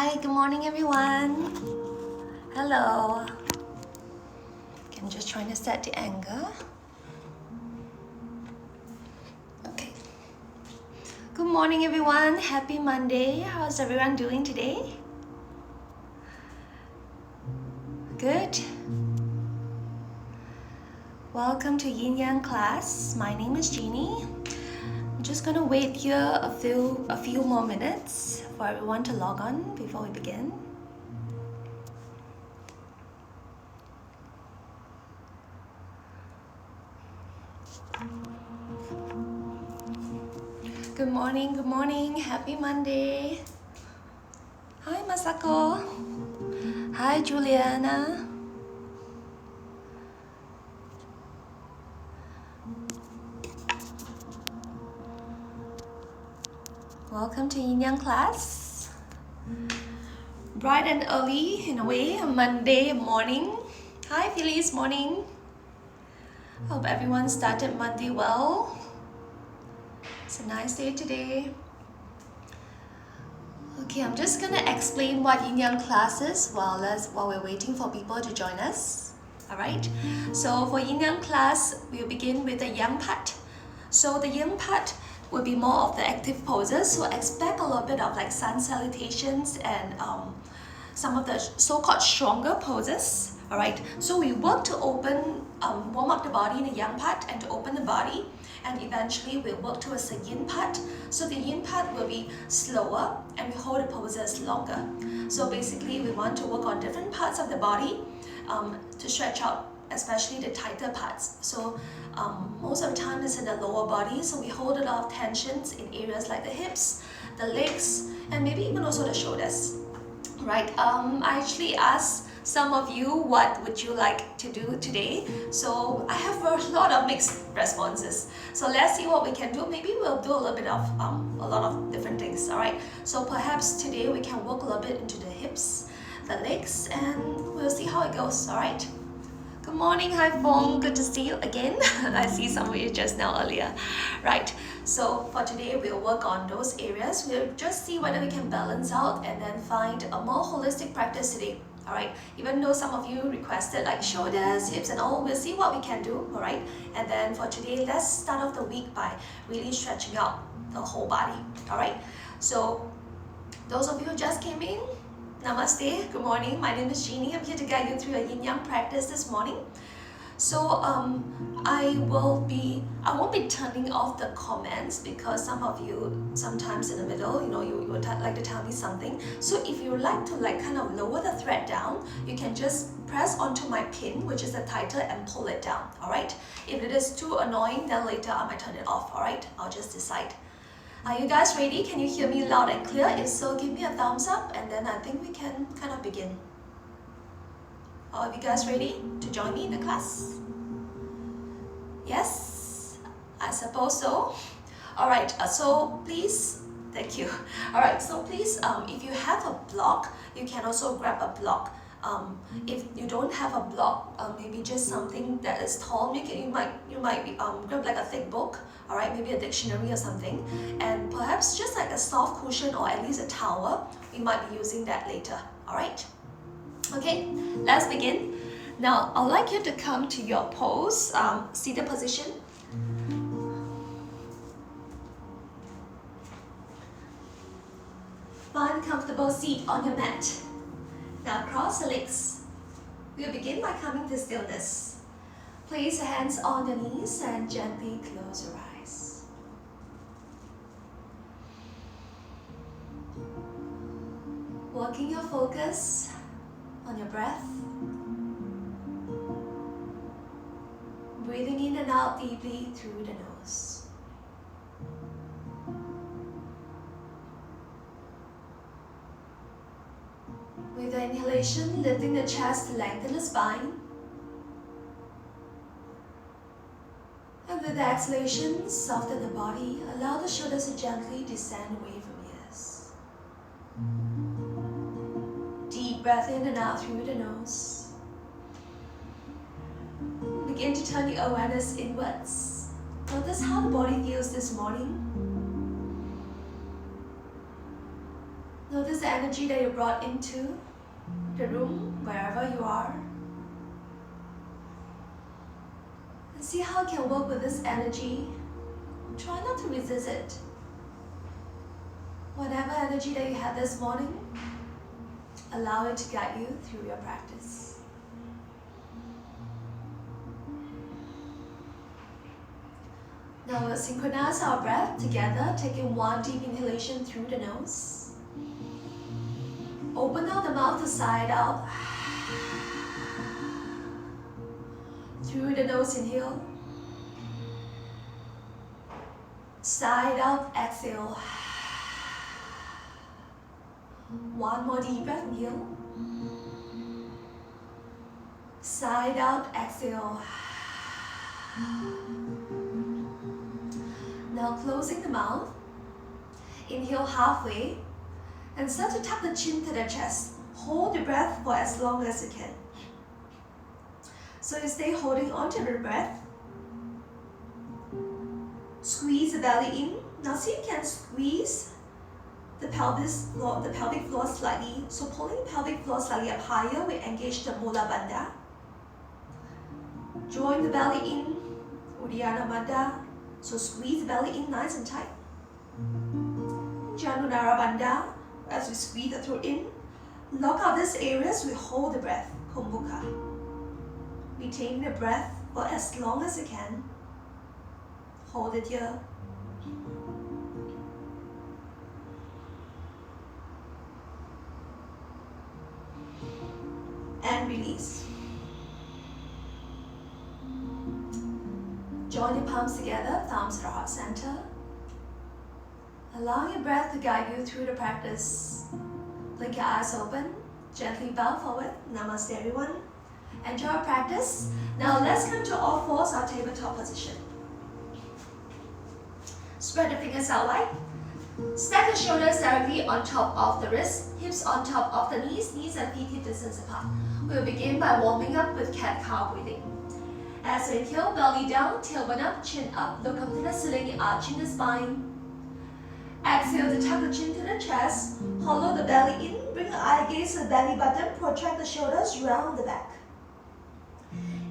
Hi, good morning everyone. Hello. Okay, I'm just trying to set the angle. Okay. Good morning everyone. Happy Monday. How's everyone doing today? Good. Welcome to Yin Yang class. My name is Jeanie. I'm just gonna wait here a few more minutes for everyone to log on before we begin. Good morning. Happy Monday. Hi Masako. Hi Juliana. Welcome to Yin Yang class. Bright and early in a way, a Monday morning. Hi Felice, morning. Hope everyone started Monday well. It's a nice day today. Okay, I'm just gonna explain what Yin Yang class is while we're waiting for people to join us. Alright, so for Yin Yang class, we'll begin with the Yang part. So the Yang part will be more of the active poses, so expect a little bit of like sun salutations and some of the so-called stronger poses. Alright, so we work to open, warm up the body in the Yang part and to open the body, and eventually we'll work towards the Yin part. So the Yin part will be slower and we hold the poses longer. So basically we want to work on different parts of the body to stretch out, especially the tighter parts. So most of the time it's in the lower body, so we hold a lot of tensions in areas like the hips, the legs, and maybe even also the shoulders. Right, I actually asked some of you what would you like to do today, so I have a lot of mixed responses. So let's see what we can do. Maybe we'll do a little bit of a lot of different things. All right, so perhaps today we can work a little bit into the hips, the legs, and we'll see how it goes. All right. Good morning, hi Fong, good to see you again. I see some of you just now earlier. Right, so for today we'll work on those areas. We'll just see whether we can balance out and then find a more holistic practice today. Alright, even though some of you requested like shoulders, hips and all, we'll see what we can do. Alright, and then for today, let's start off the week by really stretching out the whole body. Alright, so those of you who just came in, Namaste, good morning. My name is Jeanie. I'm here to guide you through a Yin Yang practice this morning. So I won't be turning off the comments because some of you sometimes in the middle, you would like to tell me something. So if you like to kind of lower the thread down, you can just press onto my pin, which is the title, and pull it down. All right. If it is too annoying, then later I might turn it off. All right. I'll just decide. Are you guys ready? Can you hear me loud and clear? If so, give me a thumbs up and then I think we can kind of begin. Are you guys ready to join me in the class? Yes, I suppose so. Alright, so please, thank you. Alright, so please, if you have a block, you can also grab a block. If you don't have a block, maybe just something that is tall, you might grab like a thick book, all right, maybe a dictionary or something, and perhaps just like a soft cushion or at least a towel. We might be using that later. All right. Okay, let's begin. Now, I'd like you to come to your pose, seated position. Find a comfortable seat on your mat. Now cross the legs. We'll begin by coming to stillness. Place your hands on your knees and gently close your eyes. Working your focus on your breath. Breathing in and out deeply through the nose. With the inhalation, lifting the chest to lengthen the spine. And with the exhalation, soften the body. Allow the shoulders to gently descend away from ears. Deep breath in and out through the nose. Begin to turn the awareness inwards. Notice how the body feels this morning. Notice Notice the energy that you brought into the room, wherever you are. And see how you can work with this energy. Try not to resist it. Whatever energy that you had this morning, allow it to guide you through your practice. Now we'll synchronize our breath together, taking one deep inhalation through the nose. Open out the mouth to side out. Through the nose, inhale. Side out, exhale. One more deep breath, inhale. Side out, exhale. Now closing the mouth. Inhale halfway and start to tuck the chin to the chest. Hold your breath for as long as you can. So you stay holding on to the breath. Squeeze the belly in. Now see if you can squeeze the pelvic floor slightly. So pulling the pelvic floor slightly up higher, we engage the Mula Bandha. Drawing the belly in, Uddiyana Bandha. So squeeze the belly in nice and tight. Janudara Bandha. As we squeeze the throat in, lock out these areas, we hold the breath, Kumbhaka. Retain the breath for as long as you can. Hold it here. And release. Join your palms together, thumbs to the heart center. Allow your breath to guide you through the practice. Blink your eyes open, gently bow forward. Namaste everyone. Enjoy our practice. Now let's come to all fours, our tabletop position. Spread the fingers out wide. Stack the shoulders directly on top of the wrists, hips on top of the knees and feet hip distance apart. We'll begin by warming up with cat-cow breathing. As we inhale, belly down, tailbone up, chin up, look up to the ceiling, arching the spine. Exhale to tuck the chin to the chest, hollow the belly in, bring the eye gaze to the belly button, protract the shoulders, round the back.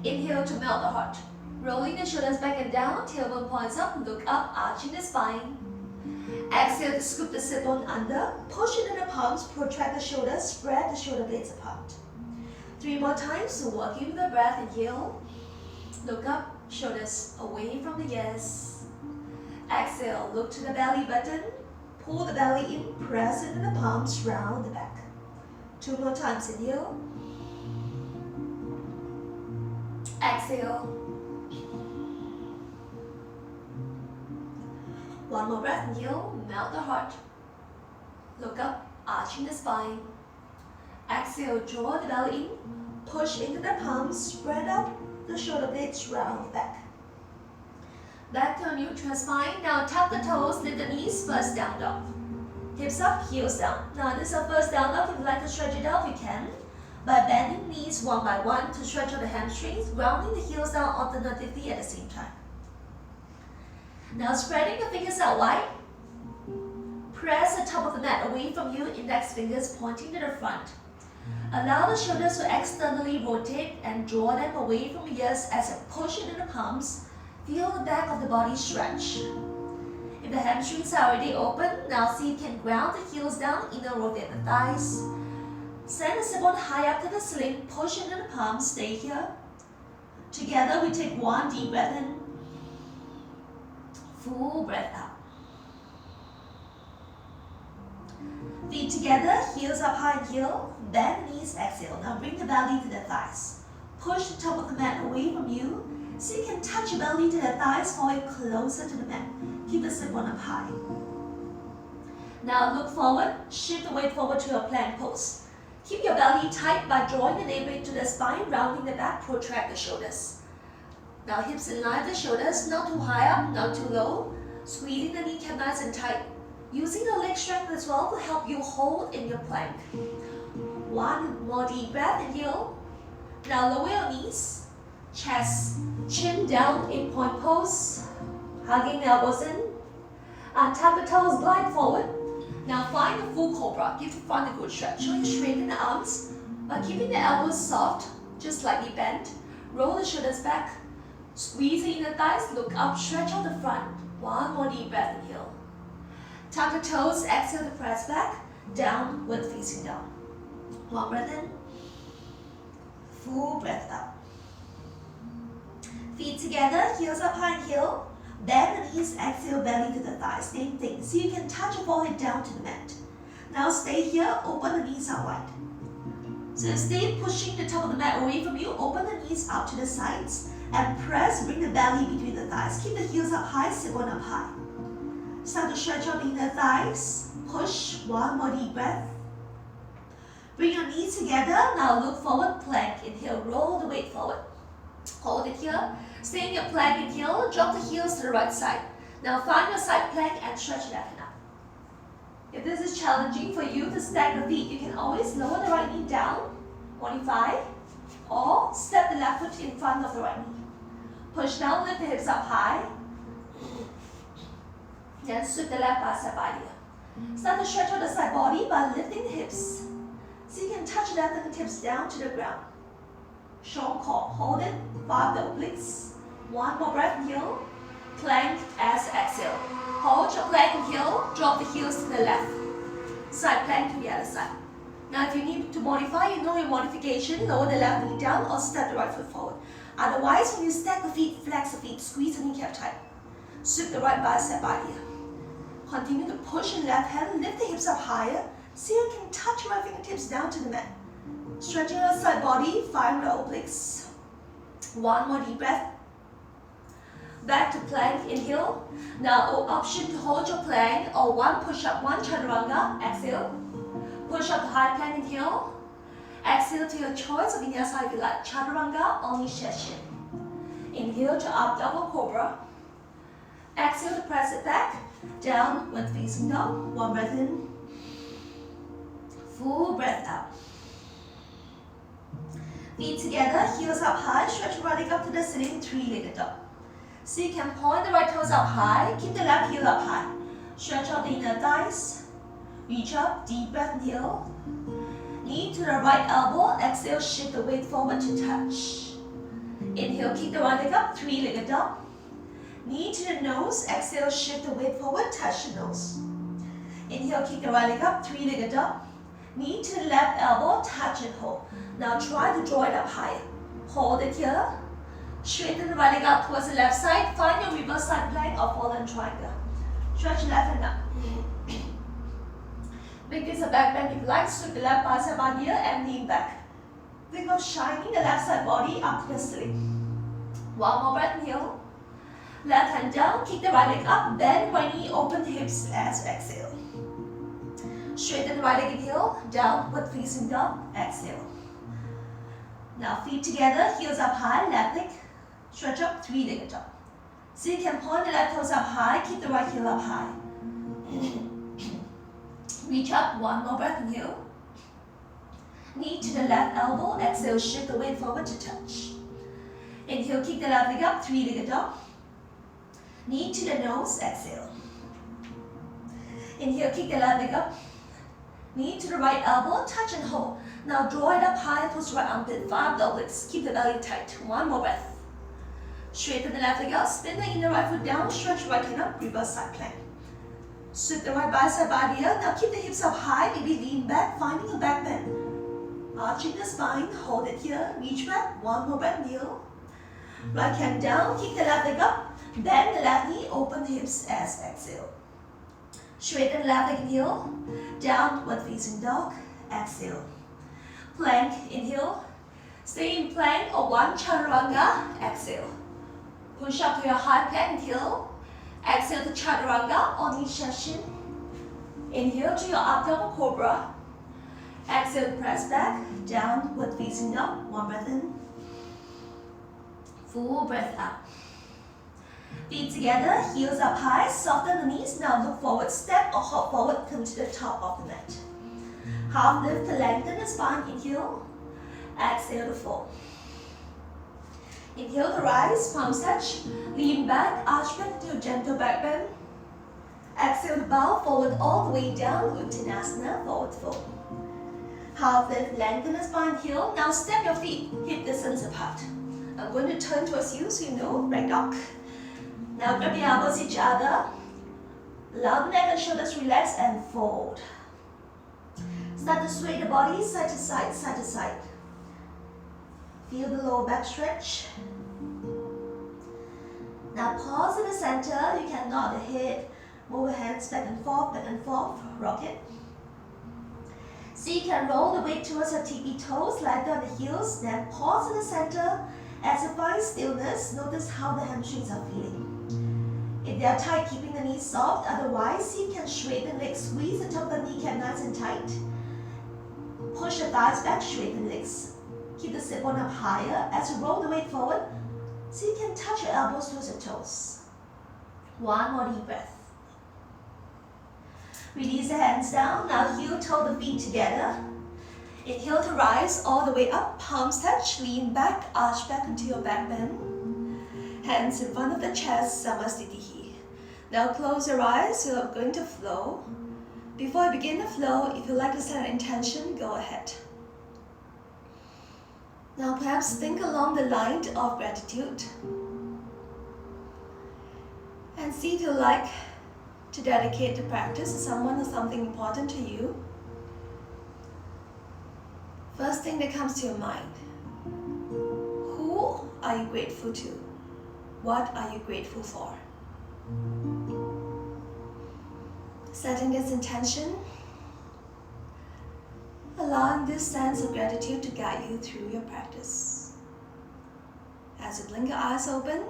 Inhale to melt the heart. Rolling the shoulders back and down, tailbone points up, look up, arching the spine. Exhale to scoop the sit bone under, push into the palms, protract the shoulders, spread the shoulder blades apart. 3 more times, so working with the breath. Inhale, look up, shoulders away from the ears. Exhale, look to the belly button, pull the belly in, press into the palms, round the back. 2 more times, inhale. Exhale. 1 more breath, inhale, melt the heart. Look up, arching the spine. Exhale, draw the belly in, push into the palms, spread out the shoulder blades, round the back. Back to a neutral spine. Now tap the toes, lift the knees, first down dog. Hips up, heels down. Now this is our first down dog. If you'd like to stretch it out, you can. By bending knees one by one to stretch out the hamstrings, rounding the heels down alternatively at the same time. Now spreading the fingers out wide. Press the top of the mat away from you, index fingers pointing to the front. Allow the shoulders to externally rotate and draw them away from the ears as you push into the palms. Feel the back of the body stretch. If the hamstrings are already open, now see if you can ground the heels down, inner rotate the thighs. Send the sit bone high up to the ceiling, push into the palms, stay here. Together we take 1 deep breath in. Full breath out. Feet together, heels up high, inhale, bend the knees, exhale. Now bring the belly to the thighs. Push the top of the mat away from you, so you can touch your belly to the thighs, fall closer to the mat. Keep the sit bone up high. Now look forward, shift the weight forward to a plank pose. Keep your belly tight by drawing the navel to the spine, rounding the back, protract the shoulders. Now hips in line with the shoulders, not too high up, not too low. Squeezing the kneecap nice and tight. Using the leg strength as well to help you hold in your plank. 1 more deep breath, inhale. Now lower your knees, chest, chin down, 8-point pose. Hugging the elbows in. Untap the toes, glide forward. Now find the full cobra. Give the front a good stretch. So you straighten the arms, but keeping the elbows soft, just slightly bent. Roll the shoulders back. Squeeze the inner thighs, look up, stretch out the front. One more deep breath, inhale. Tuck the toes, exhale to press back. Downward facing down. One breath in. Full breath out. Feet together, heels up high, inhale. Bend the knees, exhale, belly to the thighs. Same thing. So you can touch your forehead down to the mat. Now stay here, open the knees out wide. So stay pushing the top of the mat away from you. Open the knees out to the sides. And press, bring the belly between the thighs. Keep the heels up high, sit one up high. Start to stretch out the inner thighs. Push, one more deep breath. Bring your knees together. Now look forward, plank. Inhale, roll the weight forward. Hold it here. Stay in your plank, inhale. Drop the heels to the right side. Now find your side plank and stretch left and up. If this is challenging for you to stack the feet, you can always lower the right knee down, 45, or step the left foot in front of the right knee. Push down, lift the hips up high. Then sweep the left bicep by here. Start to stretch out the side body by lifting the hips. So you can touch left fingertips down to the ground. Shoulder core, hold it, vibe the obliques. One more breath, inhale. Plank as exhale. Hold your plank, inhale. Drop the heels to the left. Side plank to the other side. Now if you need to modify, you know your modification. Lower the left knee down or step the right foot forward. Otherwise, when you stack the feet, flex the feet, squeeze the kneecap tight. Sweep the right bicep by here. Continue to push in left hand, lift the hips up higher. So you can touch your right fingertips down to the mat. Stretching your side body, find the obliques. One more deep breath. Back to plank, inhale. Now option to hold your plank or one push up, one chaturanga, exhale. Push up to high plank, inhale. Exhale to your choice of inner side if you like, chaturanga or nishi. Inhale to up double cobra. Exhale to press it back. Downward facing dog. One breath in. Full breath out. Feet together, heels up high, stretch right leg up to the ceiling, three-legged dog. So you can point the right toes up high, keep the left heel up high. Stretch out the inner thighs. Reach up, deep breath, inhale. Knee to the right elbow, exhale, shift the weight forward to touch. Inhale, kick the right leg up, three-legged dog. Knee to the nose, exhale, shift the weight forward, touch the nose. Inhale, kick the right leg up, three-legged dog. Knee to the left elbow, touch and hold. Now try to draw it up higher. Hold it here. Straighten the right leg up towards the left side. Find your reverse side plank or fallen triangle. Stretch left and up. Make this a back bend if you like. Sweep the left bicep on here and lean back. Think of shining the left side body up to the ceiling. One more breath, inhale. Left hand down, kick the right leg up, bend right knee, open the hips as exhale. Straighten the right leg, inhale, downward facing dog, exhale. Now feet together, heels up high, left leg, stretch up, three-legged dog. So you can point the left toes up high, keep the right heel up high. Reach up, one more breath, inhale. Knee to the left elbow, exhale, shift the weight forward to touch. Inhale, kick the left leg up, three-legged dog. Knee to the nose, exhale. Inhale, kick the left leg up. Knee to the right elbow, touch and hold. Now draw it up high towards the right armpit, five the obliques. Keep the belly tight. One more breath. Straighten the left leg out, spin the inner right foot down, stretch right hand up, reverse side plank. Sweep the right bicep out here. Now keep the hips up high, maybe lean back, finding a back bend. Arching the spine, hold it here, reach back, one more breath, kneel. Right hand down, kick the left leg up, bend the left knee, open the hips as exhale. Straighten the left leg, inhale, downward facing dog, exhale. Plank, inhale, stay in plank or one chaturanga, exhale. Push up to your high plank, inhale, exhale to chaturanga or nishi. Inhale to your up double cobra. Exhale, press back, downward facing dog, one breath in. Full breath out. Feet together, heels up high, soften the knees. Now look forward, step or hop forward, come to the top of the mat. Half lift to lengthen the spine, inhale. Exhale to fold. Inhale to rise, palms touch. Lean back, arch back to a gentle back bend. Exhale to bow forward all the way down, Uttanasana, forward fold. Half lift, lengthen the spine heel. Now step your feet hip distance apart. I'm going to turn towards you so you know, right dog. Now grab your elbows each other. Allow the neck and shoulders relax and fold. Start to sway the body side to side, side to side. Feel the lower back stretch. Now pause in the center. You can nod the head, move the hands back and forth, rock it. So you can roll the weight towards your tippy toes, light down the heels, then pause in the center. As you find stillness, notice how the hamstrings are feeling. If they are tight, keeping the knees soft. Otherwise, you can straighten the legs, squeeze the top of the kneecap nice and tight. Push the thighs back, straighten the legs. Keep the sit bone up higher as you roll the weight forward, so you can touch your elbows towards your toes. One more deep breath. Release the hands down. Now heel toe the feet together. Inhale to rise all the way up. Palms touch. Lean back. Arch back into your back bend. Hands in front of the chest. Samastitihi. Now close your eyes. You're going to flow. Before I begin the flow, if you'd like to set an intention, go ahead. Now perhaps think along the line of gratitude. And see if you like to dedicate the practice to someone or something important to you. First thing that comes to your mind. Who are you grateful to? What are you grateful for? Setting this intention, allowing this sense of gratitude to guide you through your practice. As you blink your eyes open,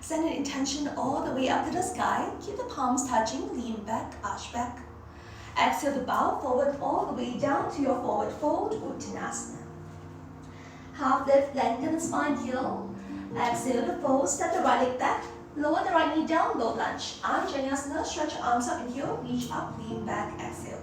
send an intention all the way up to the sky. Keep the palms touching, lean back, arch back. Exhale to bow forward all the way down to your forward fold, Uttanasana. Half lift, lengthen the spine heel. Exhale to fold, step the right leg back. Lower the right knee down, low lunge. Anjaneyasana, stretch your arms up, inhale, reach up, lean back, exhale.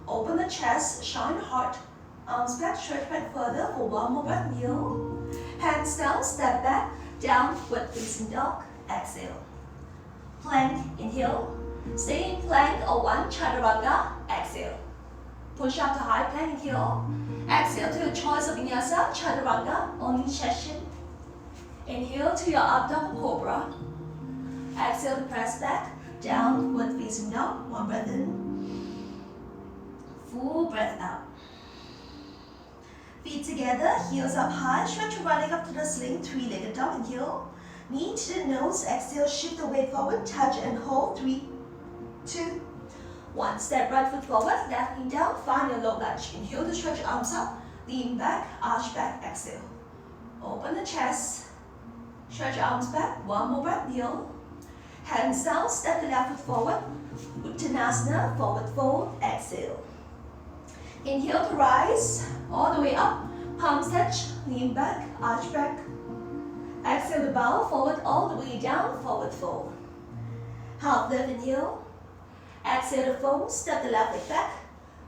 Open the chest, shine the heart. Arms back, stretch back further for one more breath, kneel. Hands down, step back, downward facing dog, exhale. Plank, inhale. Stay in plank or one chaturanga, exhale. Push up to high plank, inhale. Exhale to your choice of vinyasa, chaturanga, only session. Inhale to your up dog cobra. Exhale to press back, downward facing dog, one breath in. Full breath out. Feet together, heels up high, stretch your right leg up to the sling, three-legged dog, inhale. Knee to the nose, exhale, shift the weight forward, touch and hold, 3, 2, 1. Step right foot forward, left knee down, find your low lunge. Inhale to stretch your arms up, lean back, arch back, exhale. Open the chest, stretch your arms back, one more breath, kneel. Hands down, step the left foot forward, Uttanasana, forward fold, exhale. Inhale to rise, all the way up, palms touch, lean back, arch back. Exhale to bow, forward all the way down, forward fold. Half lift, inhale. Exhale to fold, step the left leg back.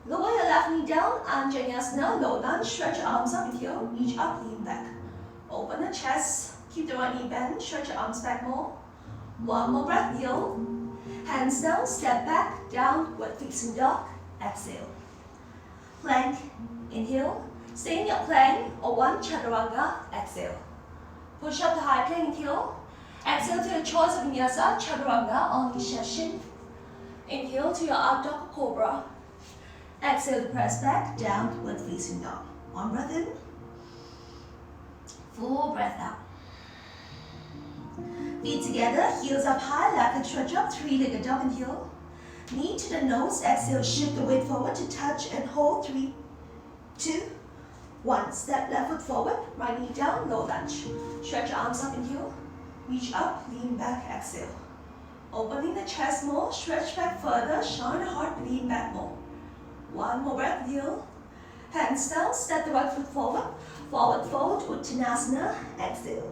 Lower your left knee down, Anjaneyasana, low lunge, stretch your arms up, inhale, reach up, lean back. Open the chest, keep the right knee bent, stretch your arms back more. One more breath, kneel. Hands down, step back, downward facing dog, exhale. Plank, inhale. Stay in your plank or one chaturanga, exhale. Push up to high plank, inhale. Exhale to your choice of vinyasa, chaturanga, only session. Inhale to your up dog cobra. Exhale to press back, downward facing dog. One breath in. Full breath out. Feet together, heels up high, left leg stretch up, three-legged dog, inhale. Knee to the nose, exhale, shift the weight forward to touch and hold, 3, 2, 1. Step left foot forward, right knee down, low lunge. Stretch your arms up, inhale. Reach up, lean back, exhale. Opening the chest more, stretch back further, shine the heart, lean back more. One more breath, kneel. Hands down, step the right foot forward, forward fold, Uttanasana, exhale.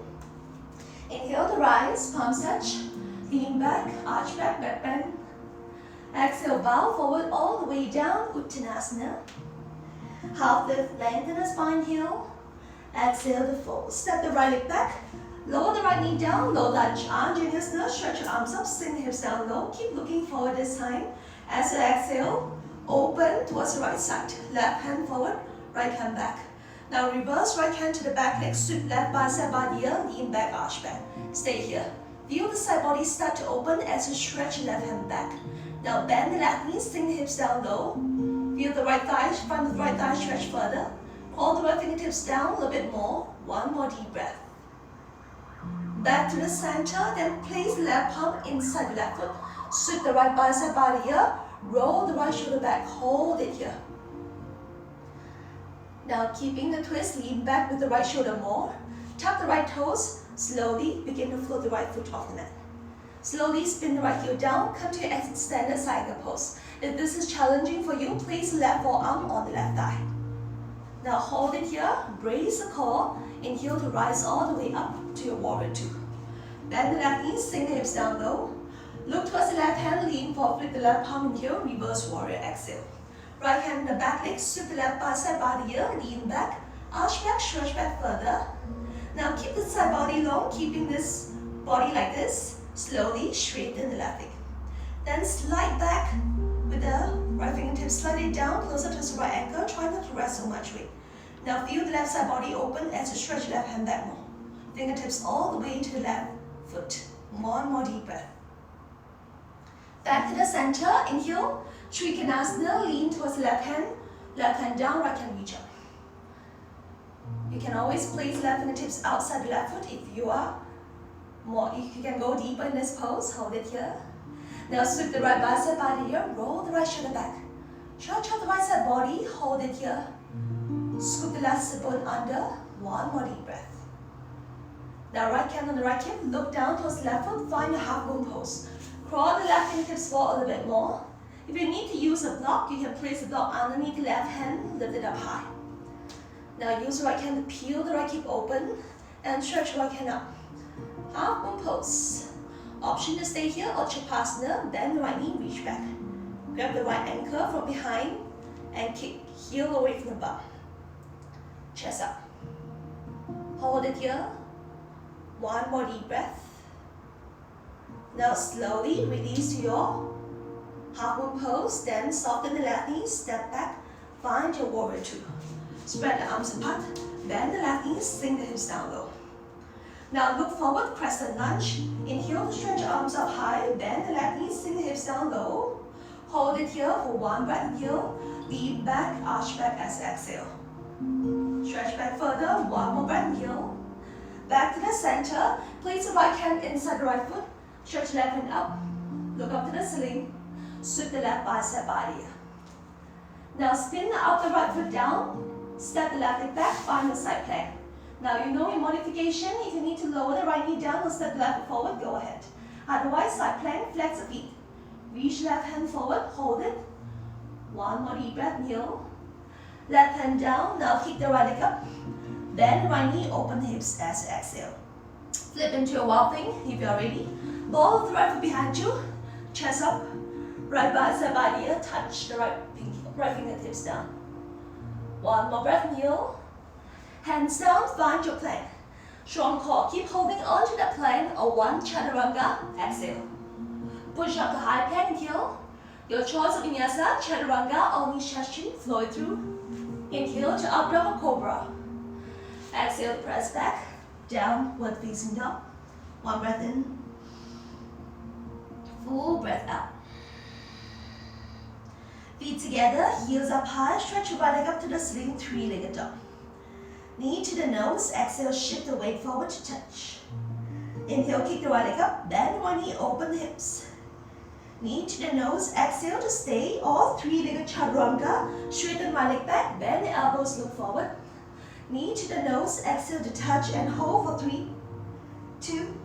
Inhale to rise, palms touch, lean back, arch back, back bend. Exhale, bow forward all the way down, Uttanasana. Half lift, lengthen the spine heel. Exhale to fold. Step the right leg back. Lower the right right knee down, low lunge. Arm genius nurse, stretch your arms up, sink the hips down low. Keep looking forward this time. As you exhale, open towards the right side. Left hand forward, right hand back. Now reverse right hand to the back leg, sweep left bicep by the ear, lean back, arch back. Stay here. Feel the side body start to open as you stretch left hand back. Now bend the left knee, sink the hips down low. Feel the right thigh, front of the right thigh stretch further. Hold the right fingertips down a little bit more. One more deep breath. Back to the center, then place left palm inside the left foot. Sweep the right bicep by the ear. Roll the right shoulder back. Hold it here. Now keeping the twist, lean back with the right shoulder more. Tuck the right toes. Slowly begin to float the right foot off the mat. Slowly spin the right heel down. Come to your extended side angle pose. If this is challenging for you, place left forearm on the left thigh. Now hold it here. Brace the core. Inhale to rise all the way up to your warrior two. Bend the left knee. Sink the hips down low. Look towards the left hand. Lean forward. Flip the left palm. Inhale. Reverse warrior. Exhale. Right hand in the back leg. Sweep the left bicep by the ear. Lean back. Arch back. Stretch back further. Now keep the side body long, keeping this body like this. Slowly straighten the left leg. Then slide back with the right fingertips, slide it down closer to the right ankle. Try not to rest so much weight. Now feel the left side body open as you stretch left hand back more. Fingertips all the way to the left foot. One more deep breath. Back to the center. Inhale. Trikonasana. Lean towards the left hand down, right hand reach up. You can always place left fingertips outside the left foot if you can go deeper in this pose. Hold it here. Now sweep the right bicep by the ear. Roll the right shoulder back. Stretch out the right side body. Hold it here. Scoop the left sit bone under. One more deep breath. Now right hand on the right hip. Look down towards the left foot. Find a half moon pose. Crawl the left fingertips forward a little bit more. If you need to use a block, you can place the block underneath the left hand. Lift it up high. Now use the right hand to peel the right hip open and stretch the right hand up. Half moon pose. Option to stay here or Chapasana. Bend the right knee, reach back. Grab the right ankle from behind and kick heel away from the bum. Chest up. Hold it here. One more deep breath. Now slowly release to your half moon pose. Then soften the left knee, step back, find your warrior two. Spread the arms apart, bend the left knee, sink the hips down low. Now look forward, crescent lunge. Inhale to stretch your arms up high, bend the left knee, sink the hips down low. Hold it here for one breath. Inhale, lean back, arch back as you exhale. Stretch back further, one more breath. Inhale. Back to the center, place the right hand inside the right foot, stretch left hand up, look up to the ceiling, sweep the left bicep by the ear. Now spin out the right foot down. Step the left leg back, find the side plank. Now you know in modification, if you need to lower the right knee down or step the left foot forward, go ahead. Otherwise, side plank, flex the feet. Reach left hand forward, hold it. One more deep breath, kneel. Left hand down, now kick the right leg up. Bend the right knee, open the hips as you exhale. Flip into a wild thing if you are ready. Ball the right foot behind you, chest up. Right bicep by the ear, touch the right fingertips down. One more breath, kneel. Hands down, find your plank. Strong core, keep holding on to that plank or one chaturanga, exhale. Push up to high plank, inhale. Your choice of vinyasa, chaturanga or nishashin, flow it through. Inhale to up dog or cobra. Exhale, press back, downward facing dog. One breath in. Full breath out. Feet together, heels up high, stretch your right leg up to the ceiling, three-legged dog. Knee to the nose, exhale, shift the weight forward to touch. Inhale, kick the right leg up, bend one knee, open the hips. Knee to the nose, exhale to stay, or three-legged chaturanga, straighten right leg back, bend the elbows, look forward. Knee to the nose, exhale to touch and hold for 3, 2,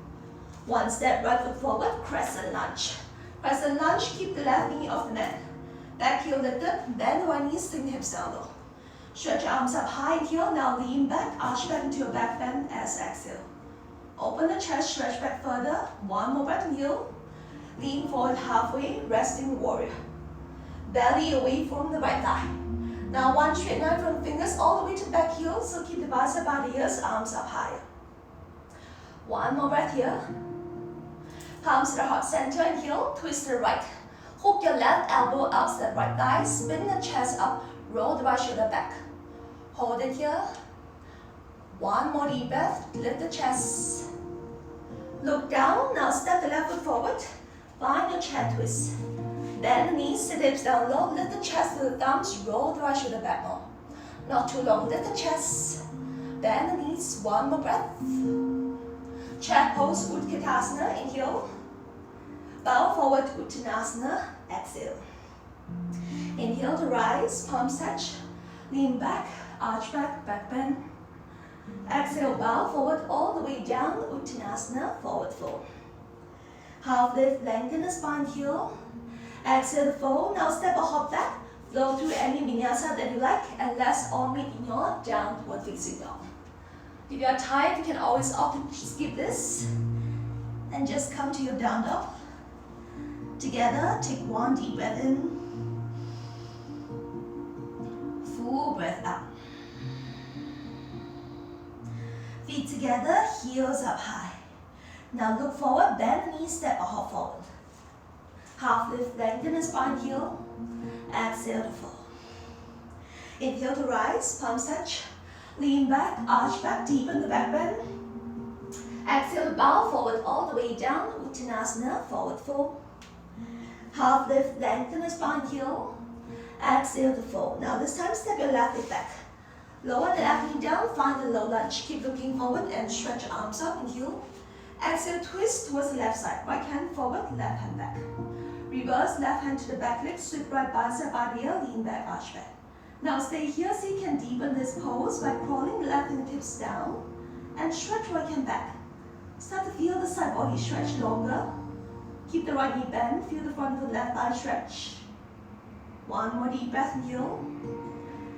1. Step right foot forward, crescent lunge. Crescent lunge, keep the left knee off the mat. Back heel lifted, bend the right knee, sink the hips down low. Stretch your arms up high, inhale, now lean back, arch back into your back bend as exhale. Open the chest, stretch back further, one more breath, inhale. Lean forward halfway, resting warrior. Belly away from the right thigh. Now one straight line from fingers all the way to back heel, so keep the bicep by the ears, arms up higher. One more breath here. Palms to the heart center, inhale, twist to the right. Hook your left elbow outside right thigh, spin the chest up, roll the right shoulder back. Hold it here. One more deep breath, lift the chest. Look down, now step the left foot forward. Find your chair twist. Bend the knees, sit the hips down low, lift the chest to the thumbs, roll the right shoulder back more. Not too long, lift the chest. Bend the knees, one more breath. Chair pose, Utkatasana, inhale. Bow forward, Uttanasana, exhale. Inhale to rise, palms touch. Lean back, arch back, back bend. Exhale, bow forward all the way down, Uttanasana, forward fold. Half lift, lengthen the spine here. Exhale to fold, now step or hop back. Flow through any vinyasa that you like, and let's all meet in your downward facing dog. If you are tired, you can always opt to skip this and just come to your down dog. Together, take one deep breath in. Full breath out. Feet together, heels up high. Now look forward, bend the knees, step or hop forward. Half lift, lengthen the spine here. Exhale to fall. Inhale to rise, palms touch. Lean back, arch back, deepen the back bend. Exhale to bow forward all the way down, Uttanasana, forward fold. Half lift, lengthen the spine here. Exhale to fold. Now this time, step your left leg back. Lower the left knee down, find the low lunge. Keep looking forward and stretch your arms up, inhale. Exhale, twist towards the left side. Right hand forward, left hand back. Reverse, left hand to the back leg, sweep right bicep out here, lean back, arch back. Now stay here so you can deepen this pose by crawling the left fingertips down and stretch right hand back. Start to feel the side body stretch longer. Keep the right knee bent, feel the front of the left thigh stretch. One more deep breath, inhale.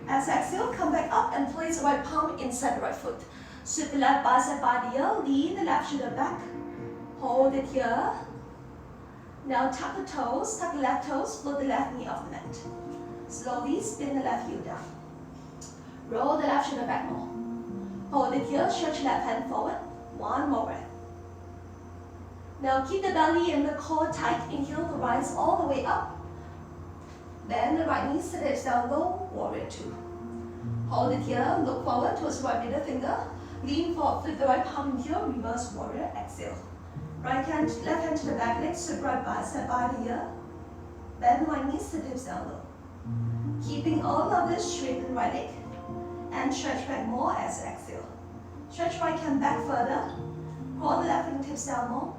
As exhale, come back up and place the right palm inside the right foot. Sweep the left bicep out here, lean the left shoulder back. Hold it here. Now tuck the toes, tuck the left toes, float the left knee off the mat. Slowly spin the left heel down. Roll the left shoulder back more. Hold it here, stretch left hand forward. One more breath. Now keep the belly and the core tight. Inhale to rise all the way up. Bend the right knee, sit hips down low, warrior two. Hold it here, look forward towards the right middle finger. Lean forward, flip the right palm in here, reverse warrior, exhale. Right hand, left hand to the back leg, sweep right bicep out here. Bend the right knee, sit hips down low. Keeping all of this, straighten right leg and stretch back more as exhale. Stretch right hand back further. Crawl the left fingertips down more.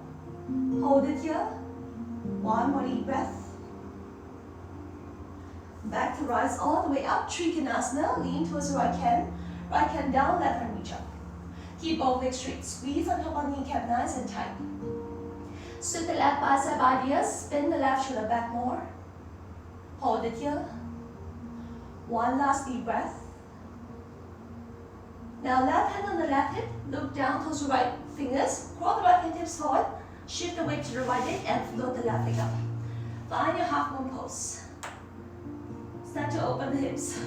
Hold it here. One more deep breath. Back to rise all the way up. Trikonasana. Lean towards the right hand down, left hand reach up. Keep both legs straight. Squeeze on top of kneecap nice and tight. Sweep the left bicep out here. Spin the left shoulder back more. Hold it here. One last deep breath. Now left hand on the left hip. Look down towards the right fingers. Crawl the right fingertips forward. Shift the weight to the right leg and float the left leg up. Find your half moon pose. Start to open the hips.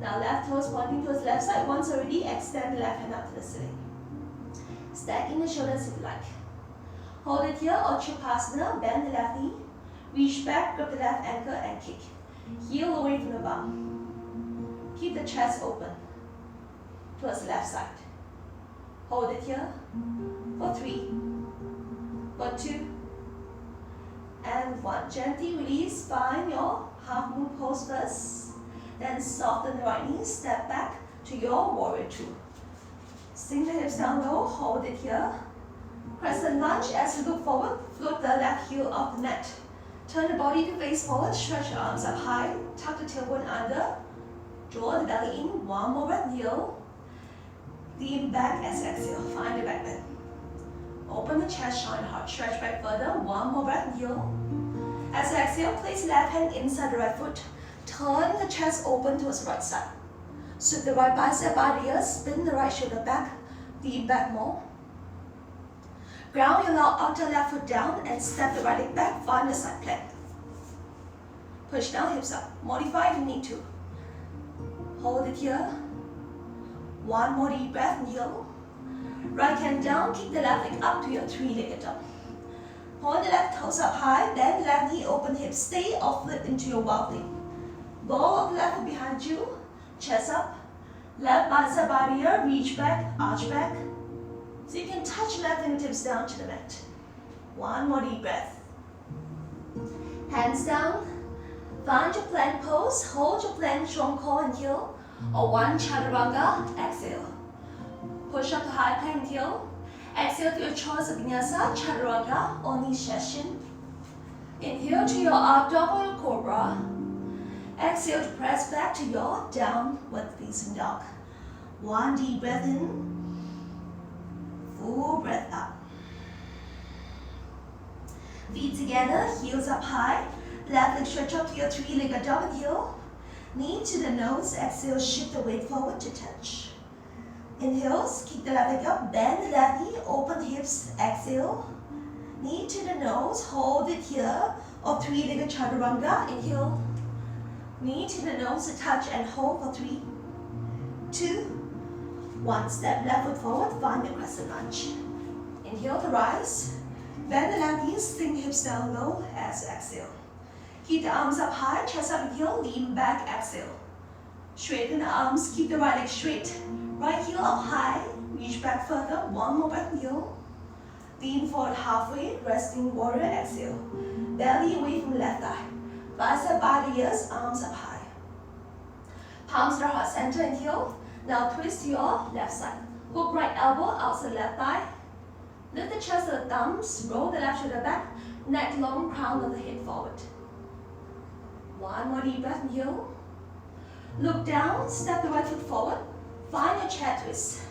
Now left toes pointing towards left side. Once already, extend the left hand up to the ceiling. Stacking the shoulders if you like. Hold it here, Uttanasana. Bend the left knee. Reach back, grab the left ankle and kick. Heel away from the bum. Keep the chest open towards the left side. Hold it here for 3, for 2, and 1. Gently release, find your half moon pose first. Then soften the right knee, step back to your warrior two. Sink the hips down low, hold it here. Crescent lunge as you look forward, float the left heel off the mat. Turn the body to face forward, stretch your arms up high, tuck the tailbone under, draw the belly in, one more breath, kneel. Lean back as exhale, find the back bend. Open the chest, shine hard, stretch back further, one more breath, kneel. As you exhale, place left hand inside the right foot. Turn the chest open towards the right side. Sweep the right bicep out here, spin the right shoulder back, lean back more. Ground your outer left foot down and step the right leg back, find the side plank. Push down, hips up. Modify if you need to. Hold it here. One more deep breath, kneel. Right hand down, kick the left leg up to your three-legged dog. Hold the left toes up high, bend the left knee, open hips, stay or flip into your wild thing. Ball of the left foot behind you, chest up, left bicep by the ear, reach back, arch back. So you can touch left fingertips down to the mat. One more deep breath. Hands down, find your plank pose, hold your plank, strong core and heel, or one chaturanga, exhale. Push up to high plank heel. Exhale to your choice of vinyasa, chaturanga, or knee session. Inhale to your up dog or your cobra. Exhale to press back to your downward facing dog. One deep breath in, full breath out. Feet together, heels up high. Left leg stretch up to your three-legged dog and heel. Knee to the nose, exhale, shift the weight forward to touch. Inhales, kick the left leg up, bend the left knee, open hips, exhale. Knee to the nose, hold it here, or three-legged chaturanga, inhale. Knee to the nose to touch and hold for 3, 2, 1. Step left foot forward, find your crescent lunge. Inhale to rise. Bend the left knee, sink hips down low as you exhale. Keep the arms up high, chest up, inhale, lean back, exhale. Straighten the arms, keep the right leg straight. Right heel up high, reach back further, one more breath, inhale. Lean forward halfway, resting warrior, exhale. Belly away from left thigh. Bicep by the ears, arms up high. Palms to the heart center, inhale. Now twist to your left side. Hook right elbow, outside left thigh. Lift the chest to the thumbs, roll the left shoulder back, neck long, crown of the head forward. One more deep breath, inhale. Look down, step the right foot forward, find your chair twist.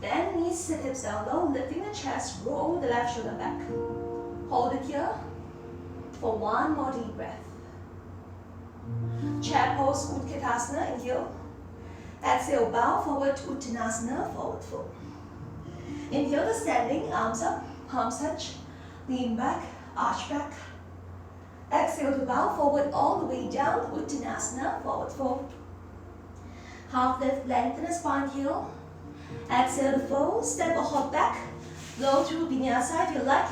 Bend knees, sit hips down low, lifting the chest, roll the left shoulder back. Hold it here for one more deep breath. Chair pose, Utkatasana, inhale. Exhale, bow forward to Uttanasana, forward fold. Inhale to standing, arms up, palms touch, lean back, arch back. Exhale to bow forward all the way down, Uttanasana, forward fold. Half lift, lengthen the spine, heel. Exhale to fold, step or hop back. Low through vinyasa if you like.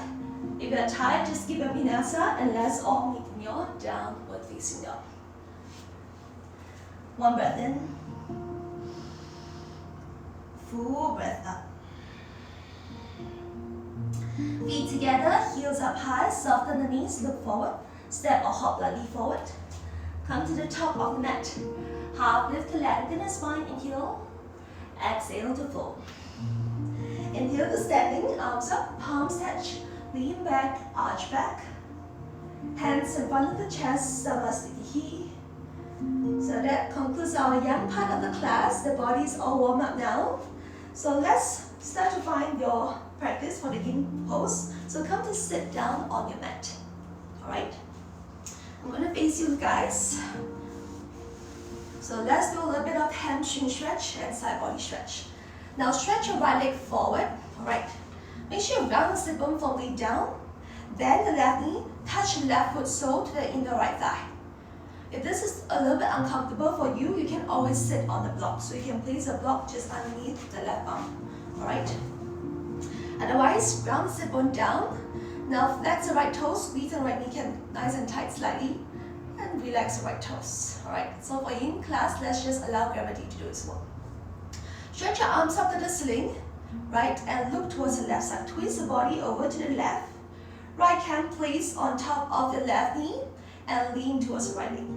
If you're tired, just keep a vinyasa and let's all meet in your downward facing dog. One breath in. Full breath up. Feet together, heels up high, soften the knees, look forward. Step or hop lightly forward. Come to the top of the mat. Half lift to lengthen the spine, inhale. Exhale to fold. Inhale to standing, arms up, palms touch. Lean back, arch back. Hands in front of the chest, Samasthiti. So that concludes our young part of the class. The body is all warmed up now. So let's start to find your practice for the yin pose. So come to sit down on your mat. Alright? I'm going to face you guys. So let's do a little bit of hamstring stretch and side body stretch. Now stretch your right leg forward. Alright. Make sure you round the sit bone firmly down. Bend the left knee, touch the left foot sole to the inner right thigh. If this is a little bit uncomfortable for you, you can always sit on the block. So you can place a block just underneath the left arm. Alright? Otherwise, round the sit bone down. Now flex the right toes, squeeze the right kneecap nice and tight slightly, and relax the right toes. Alright? So for yin class, let's just allow gravity to do its work. Stretch your arms up to the ceiling, right, and look towards the left side. Twist the body over to the left. Right hand place on top of the left knee and lean towards the right knee.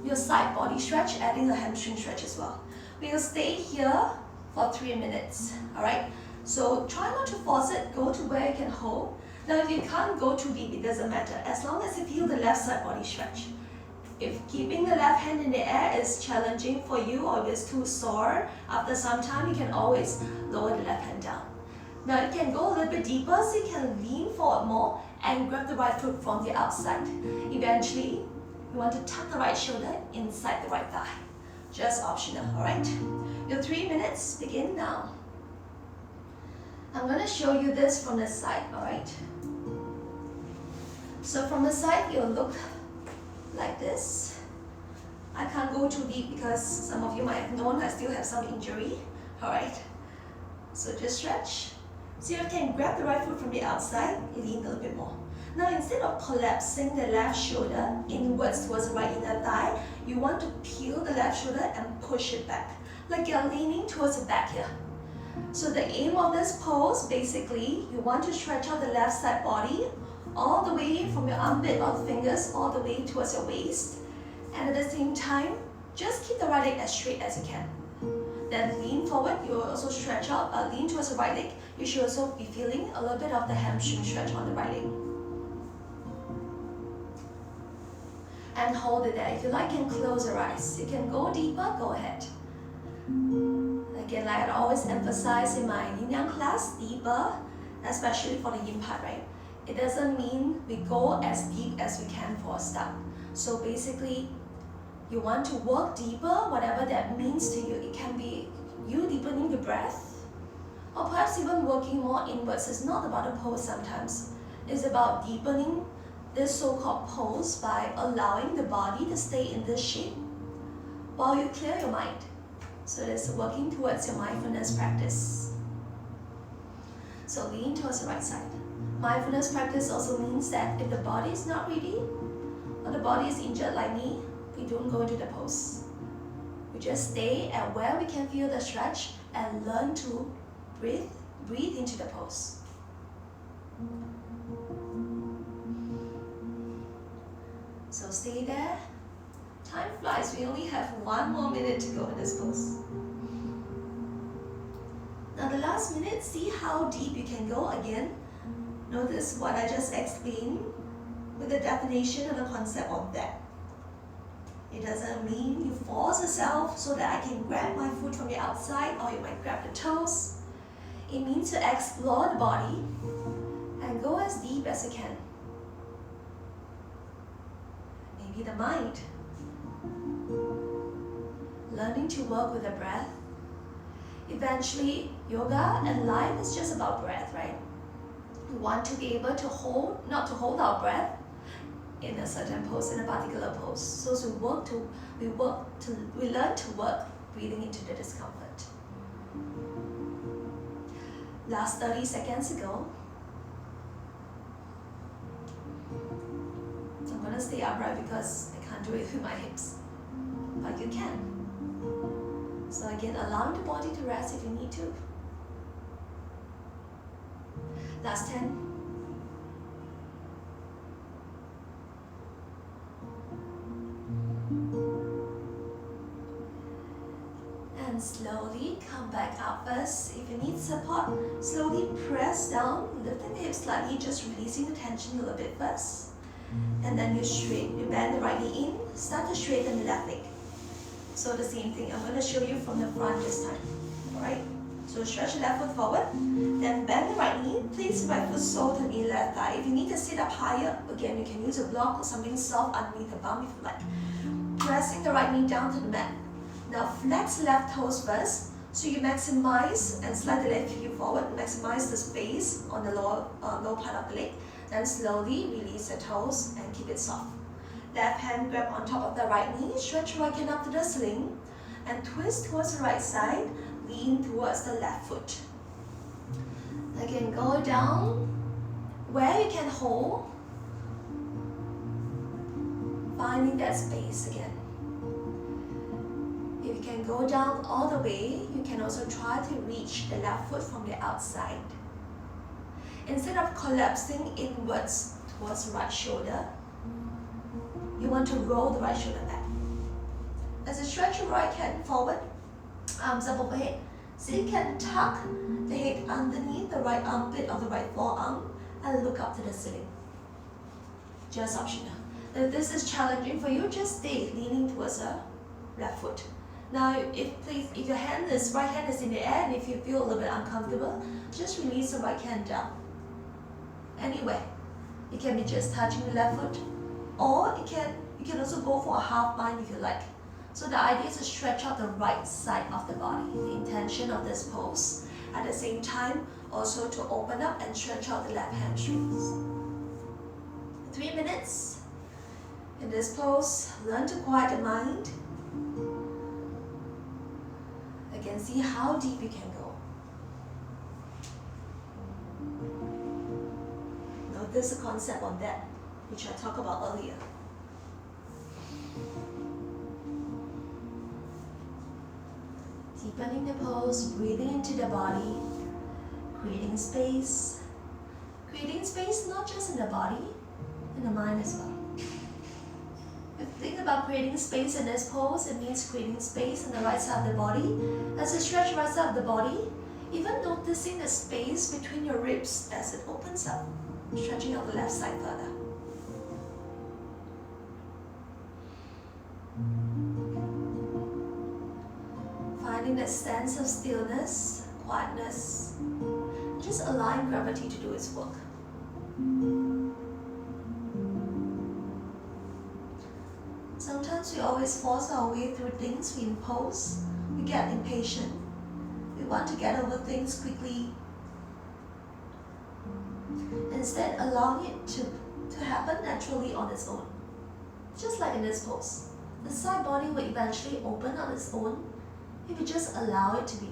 Your side body stretch, adding a hamstring stretch as well. We'll stay here for 3 minutes. Alright? So try not to force it, go to where you can hold. Now if you can't go too deep, it doesn't matter, as long as you feel the left side body stretch. If keeping the left hand in the air is challenging for you or if it's too sore, after some time you can always lower the left hand down. Now you can go a little bit deeper, so you can lean forward more and grab the right foot from the outside. Eventually, you want to tuck the right shoulder inside the right thigh. Just optional, alright? Your 3 minutes begin now. I'm going to show you this from the side, alright? So from the side, you'll look like this. I can't go too deep because some of you might have known I still have some injury, alright? So just stretch. So you can grab the right foot from the outside, lean a little bit more. Now instead of collapsing the left shoulder inwards towards the right inner thigh, you want to peel the left shoulder and push it back, like you're leaning towards the back here. So the aim of this pose, basically, you want to stretch out the left side body all the way from your armpit or fingers all the way towards your waist. And at the same time, just keep the right leg as straight as you can. Then lean forward, you will also stretch out, lean towards the right leg. You should also be feeling a little bit of the hamstring stretch on the right leg. And hold it there. If you like, you can close your eyes. You can go deeper, go ahead. Again, like I always emphasize in my yin yang class, deeper, especially for the yin part, right? It doesn't mean we go as deep as we can for a start. So basically, you want to work deeper, whatever that means to you. It can be you deepening the breath, or perhaps even working more inwards. It's not about the pose sometimes. It's about deepening this so-called pose by allowing the body to stay in this shape while you clear your mind. So it's working towards your mindfulness practice. So lean towards the right side. Mindfulness practice also means that if the body is not ready, or the body is injured like me, we don't go into the pose. We just stay at where we can feel the stretch and learn to breathe into the pose. So stay there. Time flies, we only have 1 more minute to go in this pose. Now the last minute, see how deep you can go again. Notice what I just explained with the definition and the concept of that. It doesn't mean you force yourself so that I can grab my foot from the outside, or you might grab the toes. It means to explore the body and go as deep as you can. Maybe the mind. Learning to work with the breath. Eventually, yoga and life is just about breath, right? We want to be able to hold, not to hold our breath in a certain pose, in a particular pose. So as we learn to work breathing into the discomfort. Last 30 seconds ago. I'm gonna stay upright because I can't do it with my hips, but you can. So again, allowing the body to rest if you need to. Last 10. And slowly come back up first. If you need support, slowly press down, lifting the hips slightly, just releasing the tension a little bit first. And then you bend the right knee in, start to straighten the left leg. So the same thing, I'm going to show you from the front this time. Alright, so stretch the left foot forward, then bend the right knee, place the right foot soft on the left thigh. If you need to sit up higher, again, you can use a block or something soft underneath the bum if you like. Pressing the right knee down to the mat. Now flex left toes first, so you maximize and slide the left heel forward, maximize the space on the lower part of the leg. Then slowly release the toes and keep it soft. Left hand grab on top of the right knee, stretch right hand up to the ceiling, and twist towards the right side, lean towards the left foot. Again, go down where you can hold, finding that space again. If you can go down all the way, you can also try to reach the left foot from the outside. Instead of collapsing inwards towards the right shoulder, you want to roll the right shoulder back. As you stretch your right hand forward, arms up overhead, so you can tuck the head underneath the right armpit of the right forearm and look up to the ceiling. Just optional. If this is challenging for you, just stay leaning towards the left foot. Now, if your right hand is in the air, and if you feel a little bit uncomfortable, just release the right hand down. Anyway, it can be just touching the left foot, or you can also go for a half bind if you like. So the idea is to stretch out the right side of the body. The intention of this pose, at the same time, also to open up and stretch out the left hamstrings. 3 minutes. In this pose, learn to quiet the mind. Again, see how deep you can go. there's a concept on that, which I talked about earlier. Deepening the pose, breathing into the body, creating space. Creating space not just in the body, in the mind as well. If you think about creating space in this pose, it means creating space on the right side of the body. As you stretch the right side of the body, even noticing the space between your ribs as it opens up, stretching out the left side further. Finding that sense of stillness, quietness, just allowing gravity to do its work. Sometimes we always force our way through things we impose. We get impatient. We want to get over things quickly. Instead, allowing it to happen naturally on its own. Just like in this pose. The side body will eventually open on its own if you just allow it to be.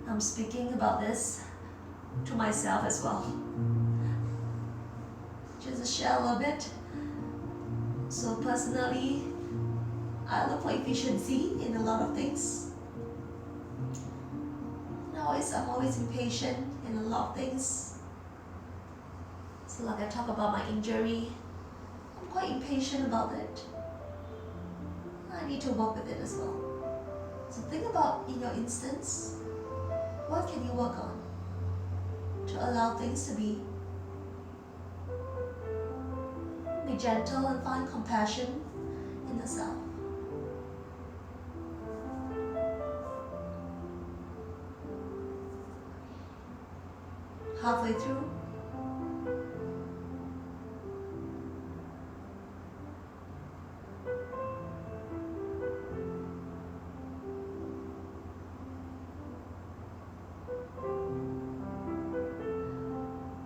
I'm speaking about this to myself as well. Just to share a little bit. So personally, I look for efficiency in a lot of things. I'm always impatient in a lot of things. So like I talk about my injury, I'm quite impatient about it. I need to work with it as well. So think about, in your instance, what can you work on to allow things to be? Be gentle and find compassion in yourself. Halfway through.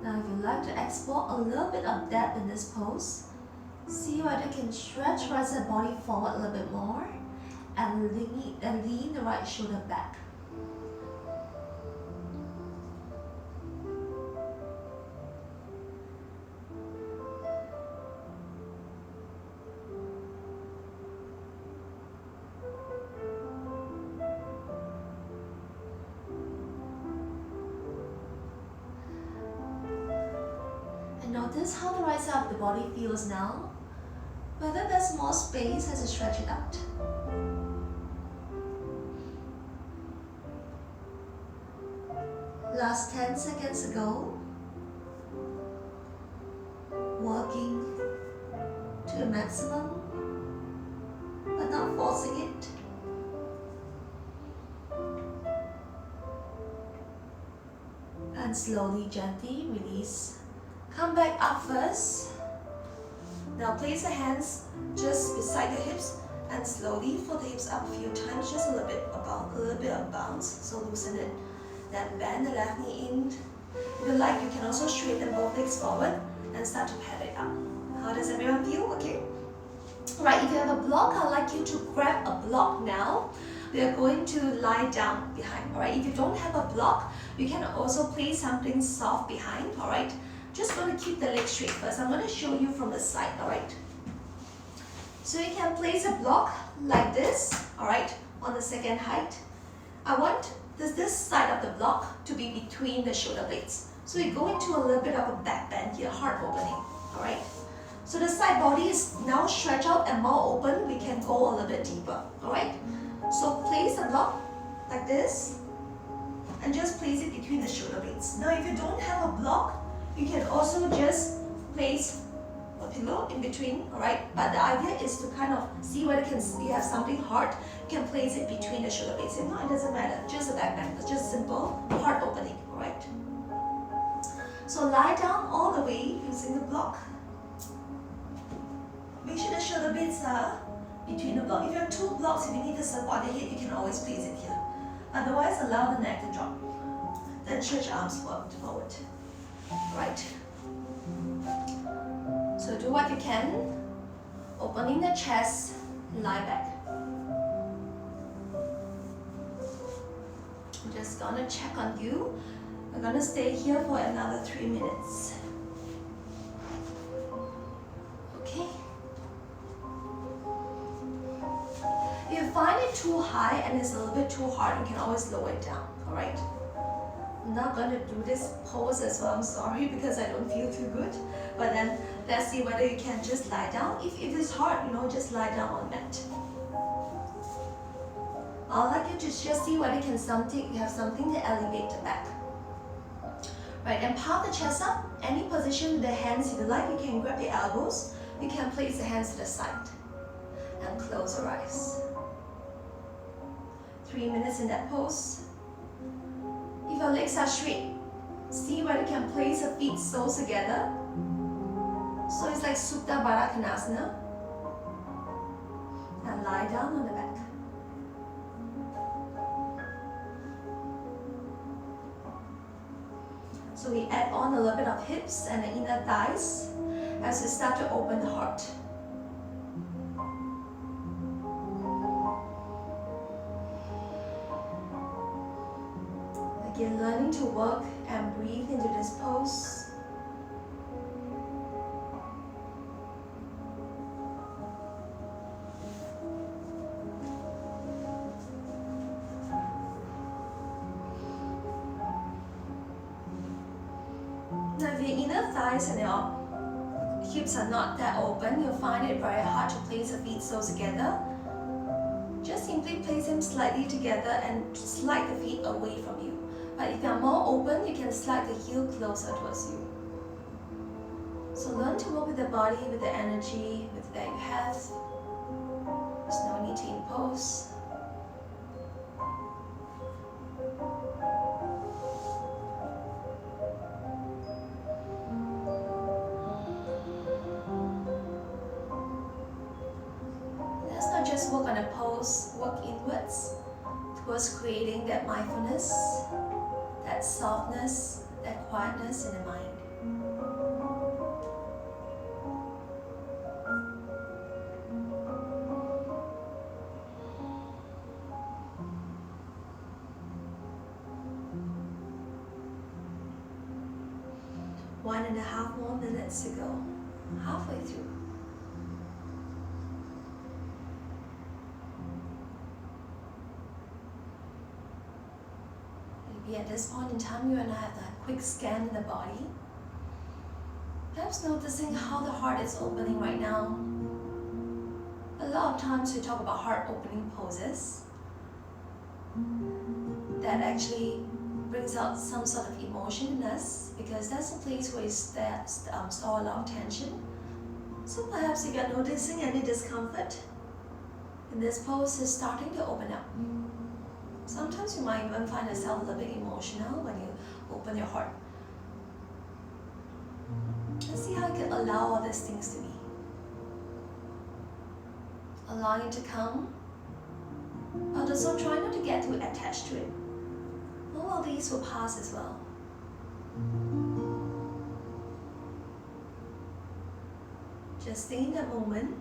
Now if you'd like to explore a little bit of depth in this pose, see whether you can stretch right side body forward a little bit more and lean the right shoulder back. And notice how the right side of the body feels now. Whether there's more space as you stretch it out. Last 10 seconds ago, working to a maximum, but not forcing it. And slowly, gently release. Come back up first. Now place the hands just beside the hips and slowly fold the hips up a few times, just a little bit of bounce, so loosen it. Then bend the left knee in. If you like, you can also straighten both legs forward and start to pad it up. How does everyone feel? Okay? Right, if you have a block, I'd like you to grab a block now. We are going to lie down behind, alright? If you don't have a block, you can also place something soft behind, alright? Just going to keep the legs straight first. I'm going to show you from the side, alright? So you can place a block like this, alright, on the second height. I want this side of the block to be between the shoulder blades. So you go into a little bit of a back bend here, heart opening, alright? So the side body is now stretched out and more open. We can go a little bit deeper, alright? So place a block like this and just place it between the shoulder blades. Now if you don't have a block, you can also just place a pillow in between, alright? But the idea is to kind of see whether you have something hard, you can place it between the shoulder blades. If not, it doesn't matter, just a back bend, it's just simple heart opening, alright? So lie down all the way using the block. Make sure the shoulder blades are between the block. If you have two blocks, if you need to support the head, you can always place it here. Otherwise, allow the neck to drop. Then stretch arms forward. Right. So do what you can. Opening the chest, lie back. I'm just gonna check on you. We're gonna stay here for another 3 minutes. Okay. If you find it too high and it's a little bit too hard, you can always lower it down, alright? I'm not gonna do this pose as well, I'm sorry, because I don't feel too good. But then let's see whether you can just lie down. If it's hard, just lie down on the mat. I'd like you to just see whether you have something to elevate the back. Right, and pop the chest up. Any position with the hands if you like. You can grab the elbows. You can place the hands to the side. And close your eyes. 3 minutes in that pose. If your legs are straight, see whether you can place your feet so together. So it's like Supta Baddha Konasana. And lie down on the back. So we add on a little bit of hips and the inner thighs as we start to open the heart. Again, learning to work and breathe into this pose. Now if your inner thighs and your hips are not that open, you'll find it very hard to place your feet so together. Just simply place them slightly together and slide the feet away from you. But if you're more open, you can slide the heel closer towards you. So learn to work with the body, with the energy, with that you have. There's no need to impose. Let's not just work on a pose, work inwards towards creating that mindfulness, that softness, that quietness in the mind. One and a half more minutes to go, halfway through. Maybe at this point in time, you and I have that quick scan in the body. Perhaps noticing how the heart is opening right now. A lot of times we talk about heart opening poses. That actually brings out some sort of emotion in us because that's a place where we store a lot of tension. So perhaps if you're noticing any discomfort in this pose, is starting to open up. Sometimes you might even find yourself a little bit emotional when you open your heart. Let's see how you can allow all these things to be. Allowing it to come, but also try not to get too attached to it. All of these will pass as well. Just stay in that moment.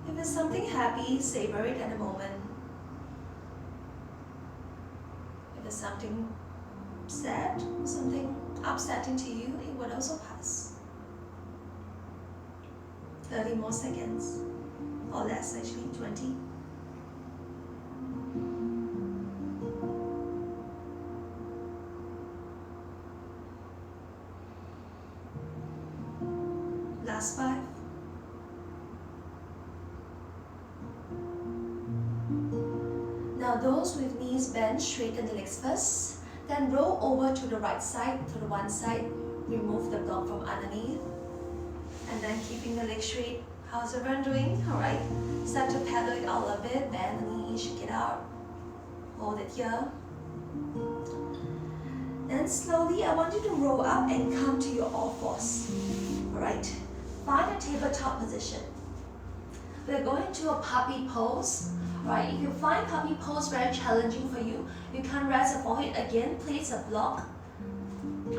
If it's something happy, savor it at the moment. If it's something sad, something upsetting to you, it would also pass. 30 more seconds, or less actually, 20. Last 5. Now those with knees bent, straighten the legs first. Then roll over to the right side, to the one side. Remove the block from underneath. And then keeping the legs straight. How's everyone doing? Alright. Start to pedal it out a bit. Bend the knee, shake it out. Hold it here. Then slowly, I want you to roll up and come to your all fours. Alright. Find a tabletop position. We're going to a puppy pose. Right, if you find puppy pose very challenging for you, you can rest your forehead again. Place a block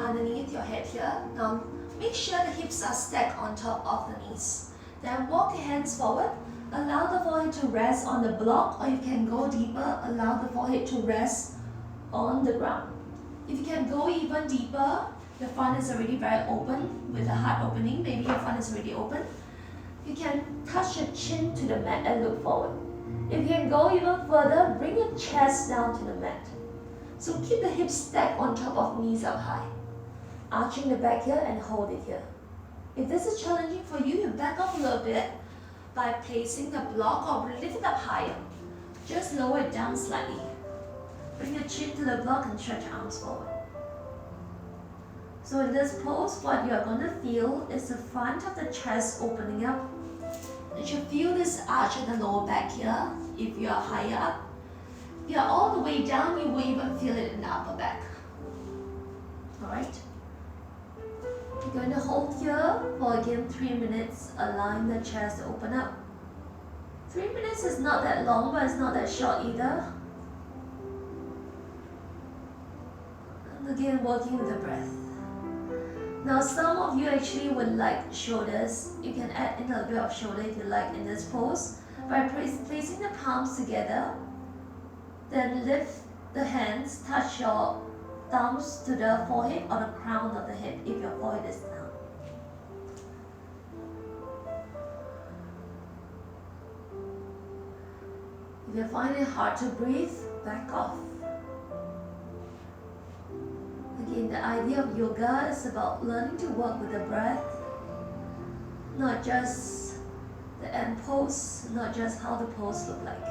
underneath your head here. Now, make sure the hips are stacked on top of the knees. Then walk your hands forward. Allow the forehead to rest on the block, or you can go deeper. Allow the forehead to rest on the ground. If you can go even deeper, your front is already very open with the heart opening. Maybe your front is already open. You can touch your chin to the mat and look forward. If you can go even further, bring your chest down to the mat. So keep the hips stacked on top of knees up high. Arching the back here and hold it here. If this is challenging for you, you back off a little bit by placing the block or lift it up higher. Just lower it down slightly. Bring your chin to the block and stretch your arms forward. So in this pose, what you're going to feel is the front of the chest opening up. You should feel this arch in the lower back here if you are higher up. If you are all the way down, you will even feel it in the upper back. Alright? You're going to hold here for again 3 minutes, allowing the chest to open up. 3 minutes is not that long, but it's not that short either. And again, working with the breath. Now some of you actually would like shoulders. You can add in a bit of shoulder if you like in this pose. By placing the palms together, then lift the hands, touch your thumbs to the forehead or the crown of the head if your forehead is down. If you find it hard to breathe, back off. Again, the idea of yoga is about learning to work with the breath, not just the end pose, not just how the pose look like.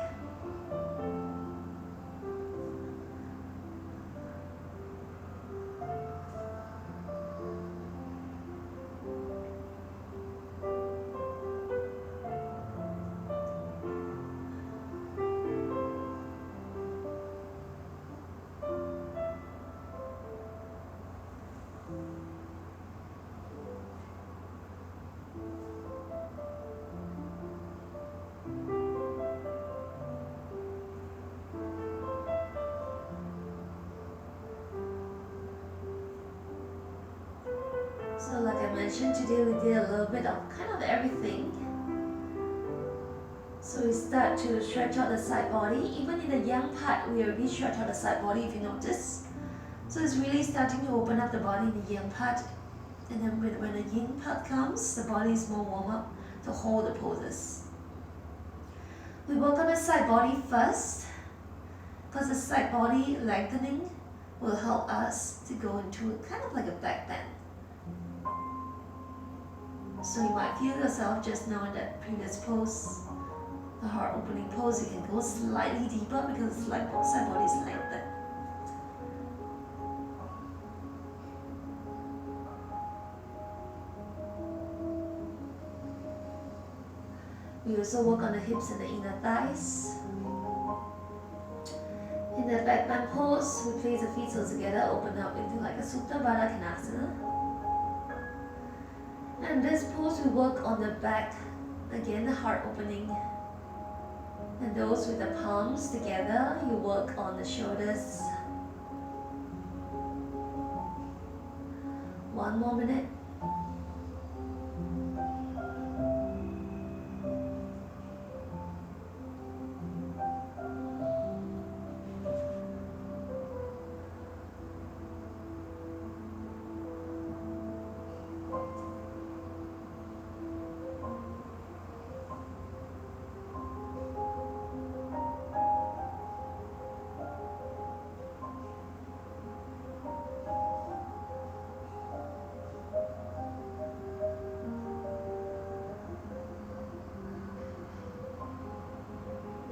So like I mentioned, today we did a little bit of kind of everything. So we start to stretch out the side body. Even in the yang part, we already stretch out the side body if you notice. So it's really starting to open up the body in the yang part. And then when the yin part comes, the body is more warm up to hold the poses. We work on the side body first, because the side body lengthening will help us to go into kind of like a back bend. So you might feel yourself just now in that previous pose, the heart opening pose. You can go slightly deeper because the side body is lengthened. We also work on the hips and the inner thighs. In the back bend pose, we place the feet so together, open up into like a Supta Baddha Konasana. And this pose we work on the back, again the heart opening. And those with the palms together, you work on the shoulders. 1 more minute.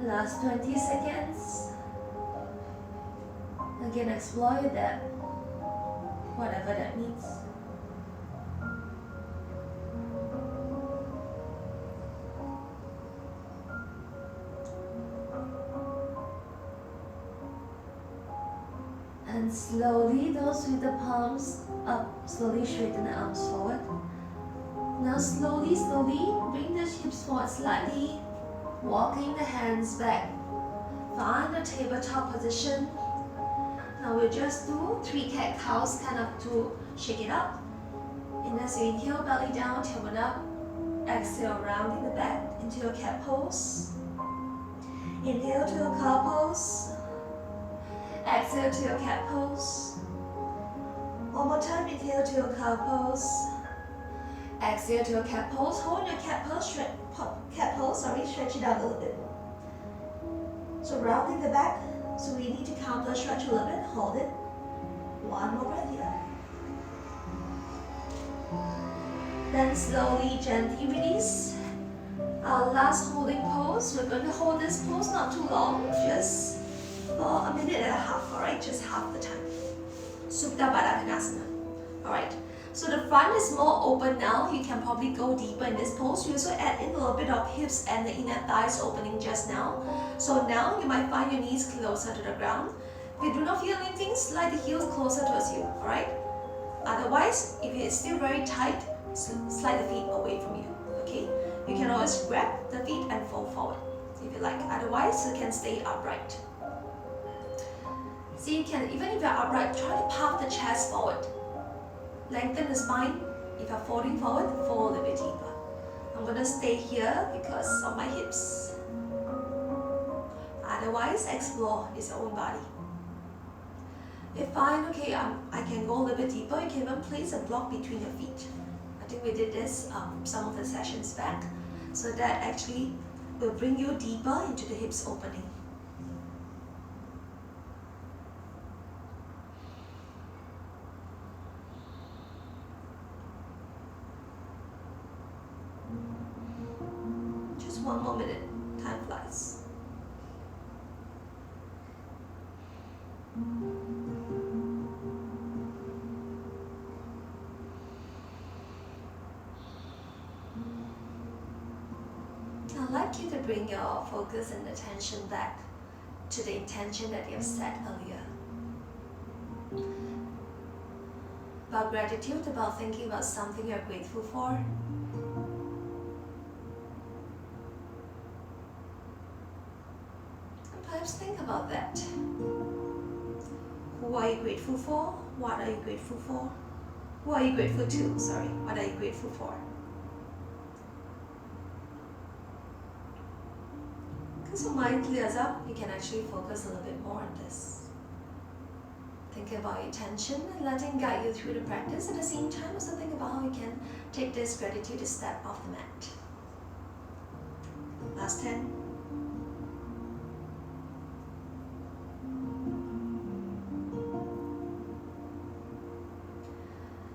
Last 20 seconds. Again, explore your depth, whatever that means. And slowly, those with the palms up, slowly straighten the arms forward. Now slowly, bring the hips forward slightly. Walking the hands back, find the tabletop position. Now we'll just do 3 cat-cows kind of to shake it up. And as you inhale, belly down, tailbone up. Exhale, rounding the back into your cat pose. Inhale to your cow pose. Exhale to your cat pose. One more time, inhale to your cow pose. Exhale to your cat pose. Hold your cat pose, stretch it out a little bit more. So rounding the back, so we need to counter stretch a little bit, hold it. One more breath here. Then slowly, gently release. Our last holding pose, we're going to hold this pose not too long, just for a minute and a half, alright? Just half the time. Supta Baddha Konasana. Alright, so the front is more open now. You can probably go deeper in this pose. We also add in a little bit of hips and the inner thighs opening just now. So now you might find your knees closer to the ground. If you do not feel anything, slide the heels closer towards you, alright? Otherwise, if it's still very tight, slide the feet away from you, okay? You can always grab the feet and fold forward if you like. Otherwise, you can stay upright. See, you can, even if you're upright, try to puff the chest forward. Lengthen the spine. If you're folding forward, fold a bit deeper. I'm going to stay here because of my hips. Otherwise, explore its own body. If fine, okay, I can go a little bit deeper. You can even place a block between your feet. I think we did this some of the sessions back. So that actually will bring you deeper into the hips opening. Just one more minute, time flies. I'd like you to bring your focus and attention back to the intention that you have set earlier. About gratitude, about thinking about something you're grateful for. And perhaps think about that. Who are you grateful for? What are you grateful for? Who are you grateful to? Sorry, what are you grateful for? Once your mind clears up, you can actually focus a little bit more on this. Think about your intention and letting guide you through the practice. At the same time, also think about how you can take this gratitude a step off the mat. Last 10.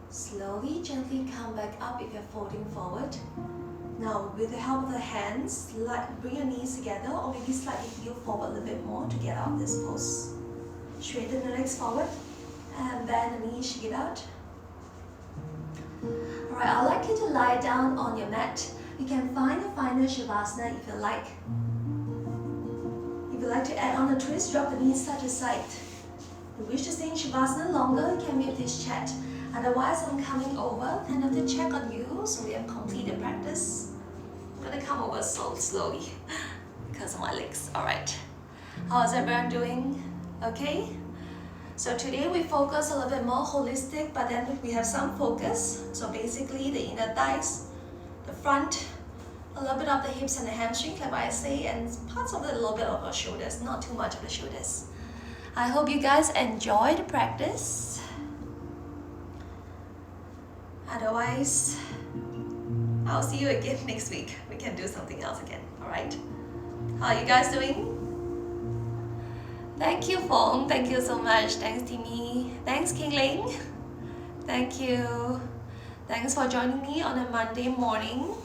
Slowly, gently come back up if you're folding forward. Now, with the help of the hands, bring your knees together or maybe slightly heel forward a little bit more to get out of this pose. Straighten the legs forward and bend the knees, shake it out. Alright, I'd like you to lie down on your mat. You can find a final Shavasana if you like. If you like to add on a twist, drop the knees side to side. If you wish to stay in Shavasana longer, you can mute this chat. Otherwise, I'm coming over kind of to check on you so we have completed practice. I'm going to come over so slowly because of my legs. Alright. How's everyone doing? Okay? So today we focus a little bit more holistic, but then we have some focus. So basically the inner thighs, the front, a little bit of the hips and the hamstrings, like what I say, and parts of it, a little bit of our shoulders, not too much of the shoulders. I hope you guys enjoy the practice. Otherwise, I'll see you again next week. We can do something else again, alright? How are you guys doing? Thank you, Fong. Thank you so much. Thanks, Timmy. Thanks, King Ling. Thank you. Thanks for joining me on a Monday morning.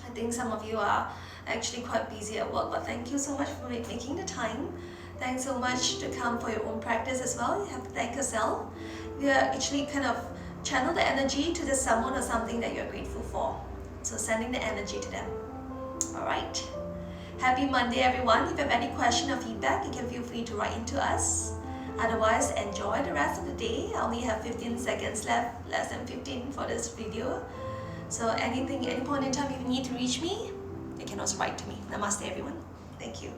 I think some of you are actually quite busy at work, but thank you so much for making the time. Thanks so much to come for your own practice as well. You have to thank yourself. You are actually kind of channel the energy to the someone or something that you're grateful for. So sending the energy to them. Alright. Happy Monday, everyone. If you have any question or feedback, you can feel free to write into us. Otherwise, enjoy the rest of the day. I only have 15 seconds left, less than 15 for this video. So any point in time if you need to reach me, you can also write to me. Namaste, everyone. Thank you.